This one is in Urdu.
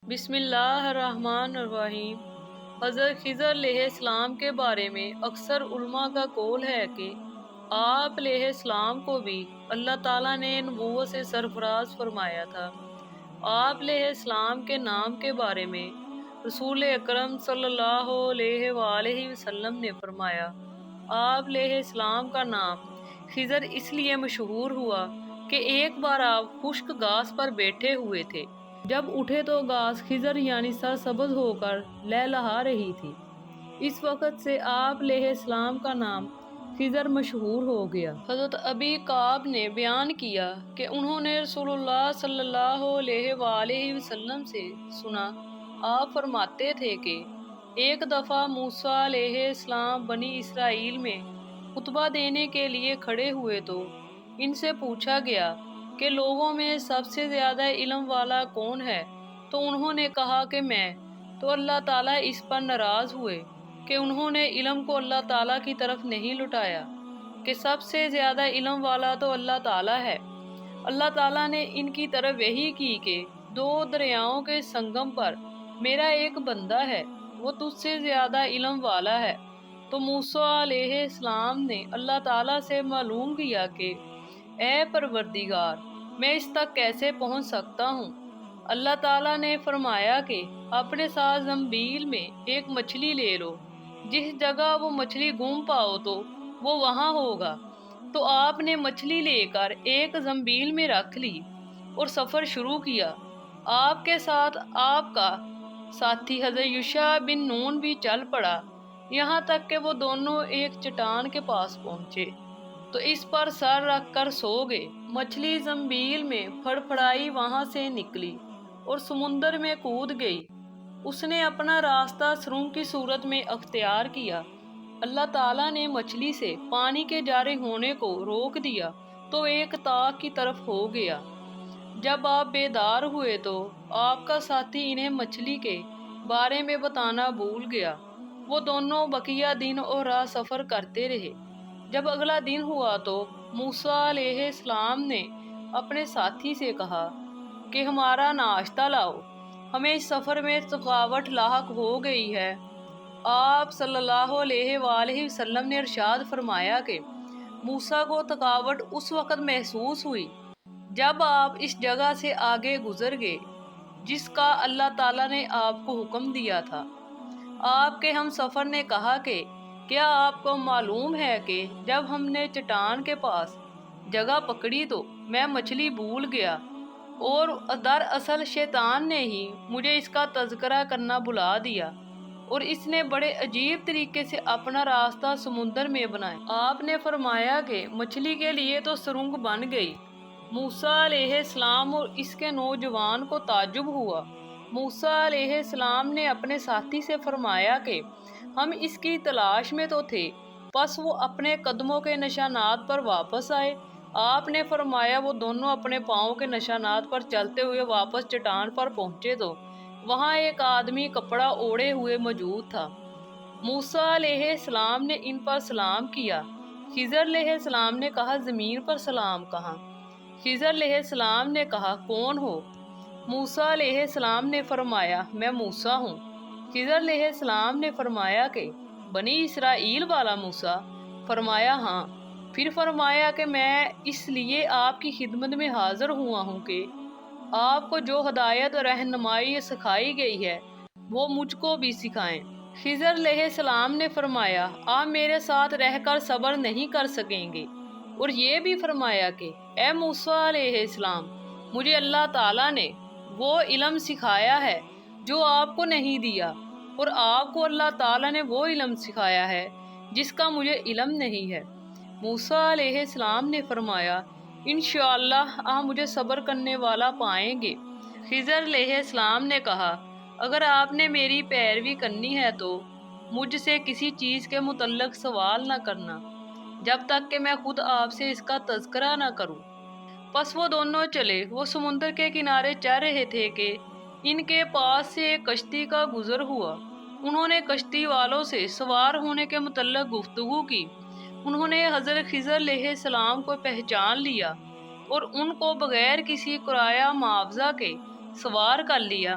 بسم اللہ الرحمن الرحیم۔ حضرت خضر علیہ السلام کے بارے میں اکثر علماء کا قول ہے کہ آپ علیہ السلام کو بھی اللہ تعالیٰ نے نبوت سے سرفراز فرمایا تھا۔ آپ علیہ السلام کے نام کے بارے میں رسول اکرم صلی اللہ علیہ وآلہ وسلم نے فرمایا، آپ علیہ السلام کا نام خضر اس لیے مشہور ہوا کہ ایک بار آپ خشک گھاس پر بیٹھے ہوئے تھے، جب اٹھے تو گھاس خضر یعنی سرسبز ہو کر لہلہا رہی تھی۔ اس وقت سے آپ علیہ السلام کا نام خضر مشہور ہو گیا۔ حضرت ابی کعب نے بیان کیا کہ انہوں نے رسول اللہ صلی اللہ علیہ وآلہ وسلم سے سنا، آپ فرماتے تھے کہ ایک دفعہ موسیٰ علیہ السلام بنی اسرائیل میں خطبہ دینے کے لیے کھڑے ہوئے تو ان سے پوچھا گیا کہ لوگوں میں سب سے زیادہ علم والا کون ہے؟ تو انہوں نے کہا کہ میں۔ تو اللہ تعالیٰ اس پر ناراض ہوئے کہ انہوں نے علم کو اللہ تعالیٰ کی طرف نہیں لوٹایا، کہ سب سے زیادہ علم والا تو اللہ تعالیٰ ہے۔ اللہ تعالیٰ نے ان کی طرف وحی کی کہ دو دریاؤں کے سنگم پر میرا ایک بندہ ہے، وہ تجھ سے زیادہ علم والا ہے۔ تو موسیٰ علیہ السلام نے اللہ تعالیٰ سے معلوم کیا کہ اے پروردگار، میں اس تک کیسے پہنچ سکتا ہوں؟ اللہ تعالیٰ نے فرمایا کہ اپنے ساتھ زنبیل میں ایک مچھلی لے لو، جس جگہ وہ مچھلی گم پاؤ تو وہ وہاں ہوگا۔ تو آپ نے مچھلی لے کر ایک زنبیل میں رکھ لی اور سفر شروع کیا۔ آپ کے ساتھ آپ کا ساتھی حضرت یوشع بن نون بھی چل پڑا، یہاں تک کہ وہ دونوں ایک چٹان کے پاس پہنچے تو اس پر سر رکھ کر سو گئے۔ مچھلی زنبیل میں پھڑپھڑائی وہاں سے نکلی اور سمندر میں کود گئی۔ اس نے اپنا راستہ سرنگ کی صورت میں اختیار کیا۔ اللہ تعالیٰ نے مچھلی سے پانی کے جاری ہونے کو روک دیا تو ایک طاق کی طرف ہو گیا۔ جب آپ بیدار ہوئے تو آپ کا ساتھی انہیں مچھلی کے بارے میں بتانا بھول گیا۔ وہ دونوں بقیہ دن اور رات سفر کرتے رہے۔ جب اگلا دن ہوا تو موسیٰ علیہ السلام نے اپنے ساتھی سے کہا کہ ہمارا ناشتہ لاؤ، ہمیں اس سفر میں تھکاوٹ لاحق ہو گئی ہے۔ آپ صلی اللہ علیہ وآلہ وسلم نے ارشاد فرمایا کہ موسیٰ کو تھکاوٹ اس وقت محسوس ہوئی جب آپ اس جگہ سے آگے گزر گئے جس کا اللہ تعالیٰ نے آپ کو حکم دیا تھا۔ آپ کے ہم سفر نے کہا کہ کیا آپ کو معلوم ہے کہ جب ہم نے چٹان کے پاس جگہ پکڑی تو میں مچھلی بھول گیا، اور دراصل شیطان نے ہی مجھے اس کا تذکرہ کرنا بھلا دیا، اور اس نے بڑے عجیب طریقے سے اپنا راستہ سمندر میں بنایا۔ آپ نے فرمایا کہ مچھلی کے لیے تو سرنگ بن گئی۔ موسیٰ علیہ السلام اور اس کے نوجوان کو تعجب ہوا۔ موسیٰ علیہ السلام نے اپنے ساتھی سے فرمایا کہ ہم اس کی تلاش میں تو تھے، پس وہ اپنے قدموں کے نشانات پر واپس آئے۔ آپ نے فرمایا وہ دونوں اپنے پاؤں کے نشانات پر چلتے ہوئے واپس چٹان پر پہنچے تو وہاں ایک آدمی کپڑا اوڑھے ہوئے موجود تھا۔ موسیٰ علیہ السلام نے ان پر سلام کیا۔ خضر علیہ السلام نے کہا زمین پر سلام کہاں؟ خضر علیہ السلام نے کہا کون ہو؟ موسیٰ علیہ السلام نے فرمایا میں موسیٰ ہوں۔ خضر علیہ السلام نے فرمایا کہ بنی اسرائیل والا موسیٰ؟ فرمایا ہاں۔ پھر فرمایا کہ میں اس لیے آپ کی خدمت میں حاضر ہوا ہوں کہ آپ کو جو ہدایت اور رہنمائی سکھائی گئی ہے وہ مجھ کو بھی سکھائیں۔ خضر علیہ السلام نے فرمایا آپ میرے ساتھ رہ کر صبر نہیں کر سکیں گے، اور یہ بھی فرمایا کہ اے موسیٰ علیہ السلام، مجھے اللہ تعالیٰ نے وہ علم سکھایا ہے جو آپ کو نہیں دیا، اور آپ کو اللہ تعالیٰ نے وہ علم سکھایا ہے جس کا مجھے علم نہیں ہے۔ موسیٰ علیہ السلام نے فرمایا انشاءاللہ آپ مجھے صبر کرنے والا پائیں گے۔ خضر علیہ السلام نے کہا اگر آپ نے میری پیروی کرنی ہے تو مجھ سے کسی چیز کے متعلق سوال نہ کرنا جب تک کہ میں خود آپ سے اس کا تذکرہ نہ کروں۔ پس وہ دونوں چلے۔ وہ سمندر کے کنارے چل رہے تھے کہ ان کے پاس سے ایک کشتی کا گزر ہوا۔ انہوں نے کشتی والوں سے سوار ہونے کے متعلق گفتگو کی۔ انہوں نے حضرت خضر علیہ السلام کو پہچان لیا اور ان کو بغیر کسی کرایہ معاوضہ کے سوار کر لیا۔